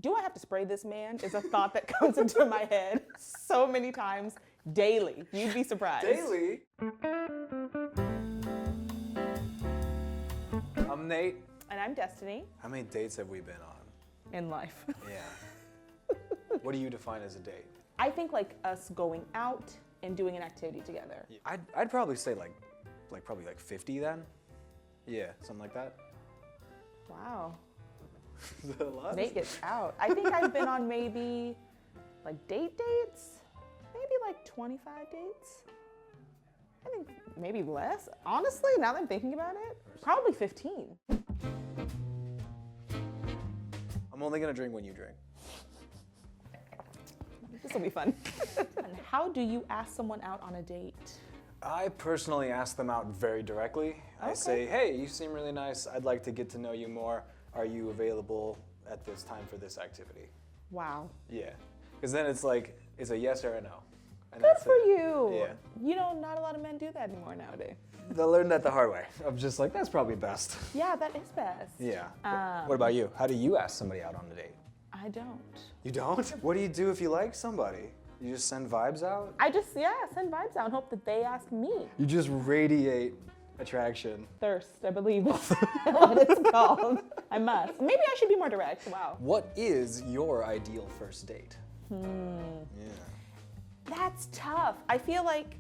do I have to spray this man? Is a thought that comes into my head so many times daily. You'd be surprised. Daily? I'm Nate. And I'm Destiny. How many dates have we been on? In life. Yeah. What do you define as a date? I think like us going out and doing an activity together. I'd probably say probably 50 then. Yeah, something like that. Wow. Is that a lot? Nate gets out. I think I've been on maybe like dates, maybe like 25 dates. I think maybe less. Honestly, now that I'm thinking about it, probably 15. I'm only gonna drink when you drink. This will be fun. And how do you ask someone out on a date? I personally ask them out very directly. I say, hey, you seem really nice. I'd like to get to know you more. Are you available at this time for this activity? Wow. Yeah, because then it's a yes or a no. And Good that's for it. you. Yeah. You know, not a lot of men do that anymore nowadays. They learned that the hard way. I'm just like, that's probably best. Yeah, that is best. Yeah. What about you? How do you ask somebody out on a date? I don't. You don't? What do you do if you like somebody? You just send vibes out? I just, send vibes out and hope that they ask me. You just radiate attraction. Thirst, I believe is what it's called. I must. Maybe I should be more direct. Wow. What is your ideal first date? Yeah. That's tough. I feel like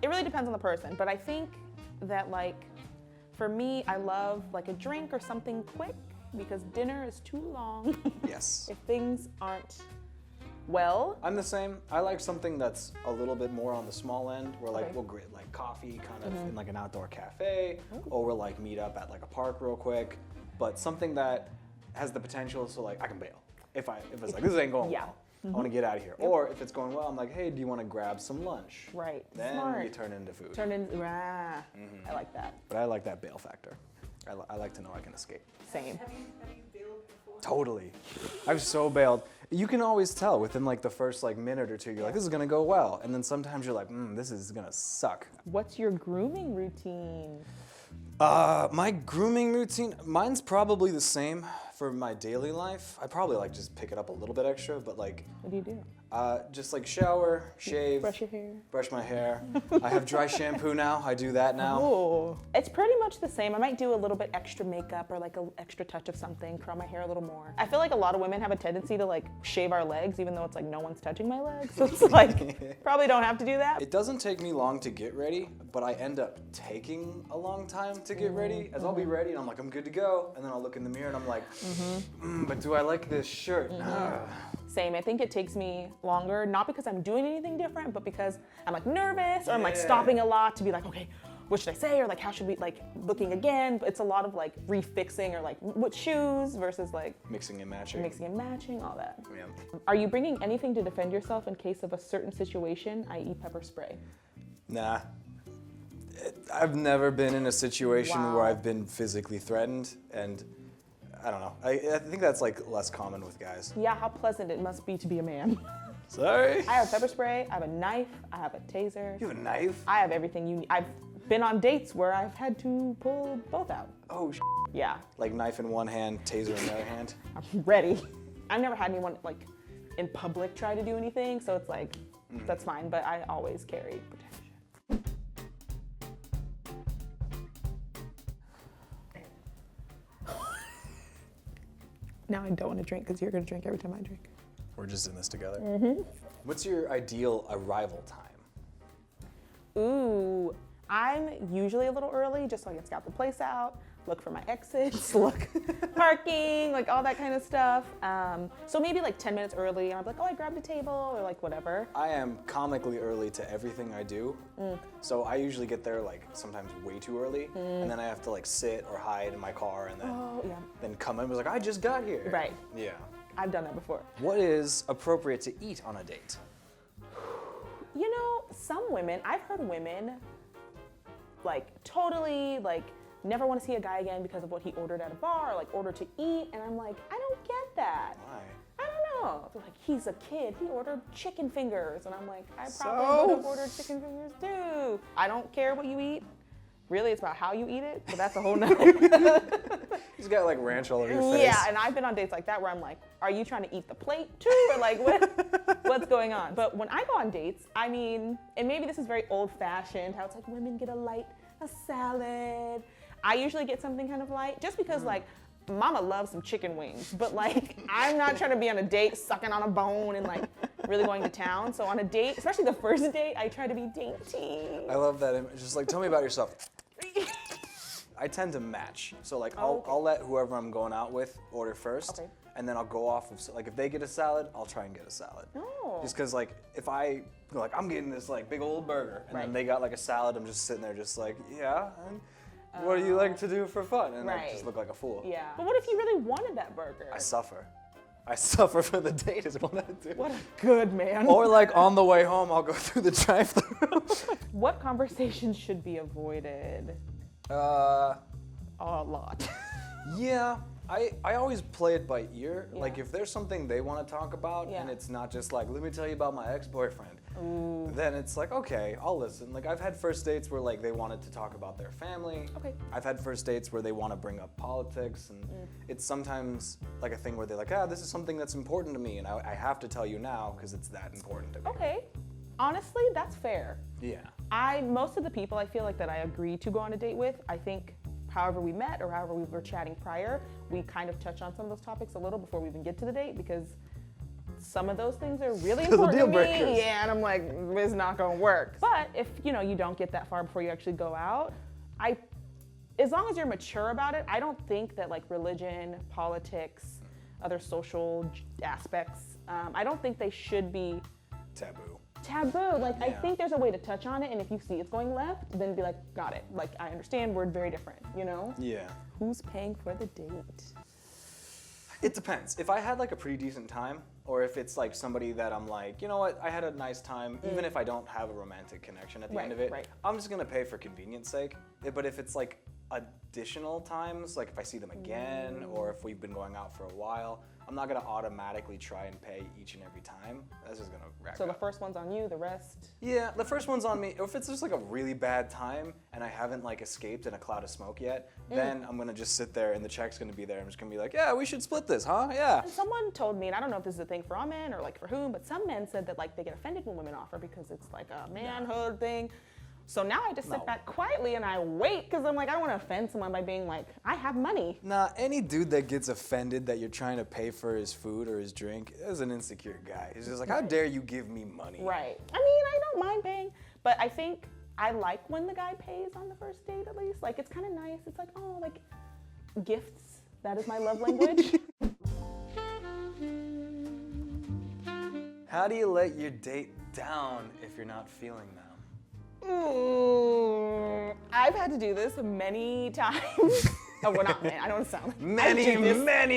it really depends on the person, but I think that like, for me, I love like a drink or something quick because dinner is too long. Yes. If things aren't well. I'm the same. I like something that's a little bit more on the small end, where like Okay. we'll get like coffee kind of in like an outdoor cafe, or we'll like meet up at like a park real quick, but something that has the potential so like I can bail. If it's like, this ain't going well, I want to get out of here. Or if it's going well, I'm like, hey, do you want to grab some lunch? Right. Then Smart. you turn into food. I like that. But I like that bail factor. I like to know I can escape. Same. Have you bailed before? Totally. I've so bailed. You can always tell within like the first like minute or two, you're like, this is gonna go well. And then sometimes you're like, this is gonna suck. What's your grooming routine? My grooming routine, mine's probably the same for my daily life. I probably like just pick it up a little bit extra, but like, What do you do? just like shower, shave, Brush your hair? brush my hair. I have dry shampoo now, I do that now. Oh. It's pretty much the same. I might do a little bit extra makeup or like an extra touch of something, curl my hair a little more. I feel like a lot of women have a tendency to like shave our legs, even though it's like no one's touching my legs. So it's like, probably don't have to do that. It doesn't take me long to get ready, but I end up taking a long time to get ready. As I'll be ready and I'm like, I'm good to go. And then I'll look in the mirror and I'm like, but do I like this shirt? Same, I think it takes me longer, not because I'm doing anything different, but because I'm like nervous or I'm like stopping a lot to be like, okay, what should I say? Or like, how should we, like looking again? But it's a lot of like refixing or like what shoes versus like Mixing and matching. mixing and matching, all that. Yeah. Are you bringing anything to defend yourself in case of a certain situation, i.e. pepper spray? Nah. I've never been in a situation Wow. where I've been physically threatened, and I don't know. I think that's like less common with guys. Yeah, how pleasant it must be to be a man. Sorry. I have pepper spray, I have a knife, I have a taser. You have a knife? I have everything you need. I've been on dates where I've had to pull both out. Oh, Yeah, like knife in one hand, taser in the other hand. I'm ready. I've never had anyone like in public try to do anything, so it's like, that's fine, but I always carry protection. Now I don't want to drink because you're going to drink every time I drink. We're just in this together. What's your ideal arrival time? Ooh, I'm usually a little early just so I can scout the place out, look for my exits, look parking, like all that kind of stuff. So maybe like 10 minutes early, and I'm like, oh, I grabbed a table or like whatever. I am comically early to everything I do. So I usually get there like sometimes way too early, and then I have to like sit or hide in my car and then Oh, yeah. then come in and was like, I just got here. Right. Yeah. I've done that before. What is appropriate to eat on a date? You know, some women, I've heard women like totally like never want to see a guy again because of what he ordered at a bar or like ordered to eat, and I'm like, I don't get that. Why? I don't know. They're like, he's a kid, he ordered chicken fingers, and I'm like, I So? probably would have ordered chicken fingers too. I don't care what you eat. Really, it's about how you eat it, but that's a whole nother. He's got like ranch all over your face. Yeah, and I've been on dates like that where I'm like, are you trying to eat the plate too? Or like, what's going on? But when I go on dates, I mean, and maybe this is very old fashioned, how it's like women get a salad. I usually get something kind of light just because like, mama loves some chicken wings, but like, I'm not trying to be on a date sucking on a bone and like really going to town. So on a date, especially the first date, I try to be dainty. I love that image. Just like, tell me about yourself. I tend to match. So like, I'll let whoever I'm going out with order first, and then I'll go off of, like if they get a salad, I'll try and get a salad. Oh. Just cause like, if I go like, I'm getting this like big old burger, and then they got like a salad, I'm just sitting there just like, yeah, and what do you like to do for fun? And I just look like a fool. Yeah. But what if you really wanted that burger? I suffer. I suffer for the date is what I do. What a good man. Or like on the way home, I'll go through the drive-thru. What conversations should be avoided? A lot. Yeah, I always play it by ear. Yeah. Like if there's something they want to talk about and it's not just like, let me tell you about my ex-boyfriend. Then it's like, okay, I'll listen. Like I've had first dates where like they wanted to talk about their family. Okay. I've had first dates where they want to bring up politics, and it's sometimes like a thing where they're like, this is something that's important to me, and I have to tell you now because it's that important to me. Okay. Honestly, that's fair. Yeah. Most of the people I feel like that I agree to go on a date with, I think however we met or however we were chatting prior, we kind of touch on some of those topics a little before we even get to the date, because some of those things are really important to me. Yeah, and I'm like, it's not gonna work. But if you don't get that far before you actually go out, as long as you're mature about it, I don't think that like religion, politics, other social aspects, I don't think they should be taboo. Like I think there's a way to touch on it, and if you see it's going left, then be like, got it. Like I understand we're very different, Yeah. Who's paying for the date? It depends. If I had like a pretty decent time, or if it's like somebody that I'm like, you know what, I had a nice time, even if I don't have a romantic connection at the end of it, I'm just gonna pay for convenience sake. But if it's like additional times, like if I see them again, or if we've been going out for a while, I'm not gonna automatically try and pay each and every time. That's just gonna rack up. So the first one's on you, the rest? Yeah, the first one's on me. If it's just like a really bad time and I haven't like escaped in a cloud of smoke yet, then I'm gonna just sit there and the check's gonna be there. I'm just gonna be like, yeah, we should split this, huh? Yeah. And someone told me, and I don't know if this is a thing for all men or like for whom, but some men said that like they get offended when women offer because it's like a manhood thing. So now I just sit back quietly and I wait because I'm like, I don't want to offend someone by being like, I have money. Nah, any dude that gets offended that you're trying to pay for his food or his drink is an insecure guy. He's just like, how dare you give me money? Right. I mean, I don't mind paying, but I think I like when the guy pays on the first date at least. Like, it's kind of nice. It's like, oh, like gifts. That is my love language. How do you let your date down if you're not feeling them? I've had to do this many times. Oh, well, not many. I don't sound like many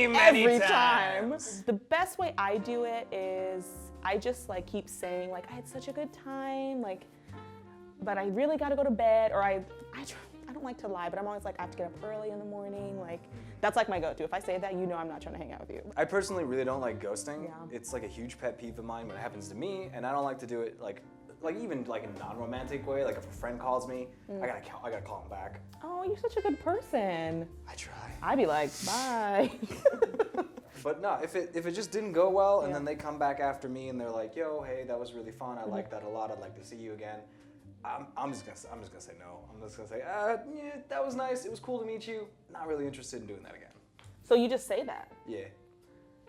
every times. The best way I do it is I just like keep saying like I had such a good time, like, but I really got to go to bed, or I don't like to lie, but I'm always like I have to get up early in the morning. Like that's like my go-to. If I say that, I'm not trying to hang out with you. I personally really don't like ghosting. Yeah. It's like a huge pet peeve of mine when it happens to me, and I don't like to do it like even like in a non-romantic way. Like if a friend calls me, I gotta call him back. Oh, you're such a good person. I try. I'd be like, bye. But no, if it just didn't go well, and then they come back after me and they're like, yo, hey, that was really fun. I like that a lot. I'd like to see you again. I'm just gonna say no. I'm just gonna say, yeah, that was nice. It was cool to meet you. Not really interested in doing that again. So you just say that? Yeah.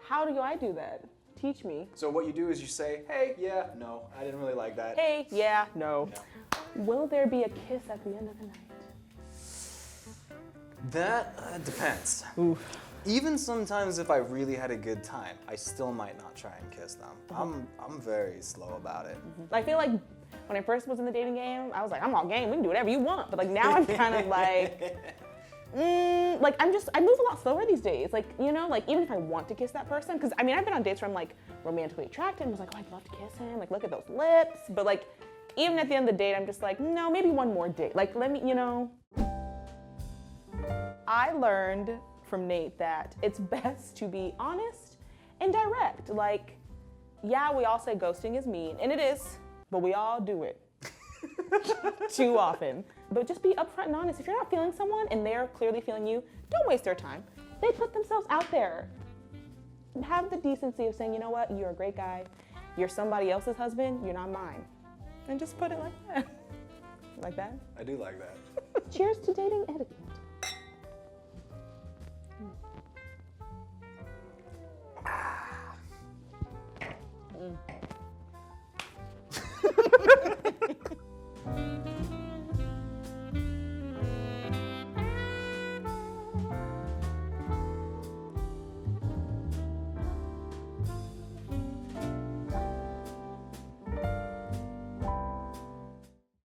How do I do that? Teach me. So what you do is you say, hey, yeah, no, I didn't really like that. Hey, yeah, no. Will there be a kiss at the end of the night? That depends. Oof. Even sometimes if I really had a good time, I still might not try and kiss them. I'm very slow about it. I feel like when I first was in the dating game, I was like, I'm all game, we can do whatever you want. But like now I'm kind of like, like I move a lot slower these days. Like, like even if I want to kiss that person, because I mean, I've been on dates where I'm like romantically attracted and was like, oh, I'd love to kiss him. Like, look at those lips. But like, even at the end of the date, I'm just like, no, maybe one more date. Like, let me, I learned from Nate that it's best to be honest and direct. Like, yeah, we all say ghosting is mean, and it is, but we all do it. too often. But just be upfront and honest. If you're not feeling someone and they're clearly feeling you, don't waste their time. They put themselves out there. Have the decency of saying, you know what, you're a great guy. You're somebody else's husband, you're not mine. And just put it like that. Like that? I do like that. Cheers to dating etiquette. Mm.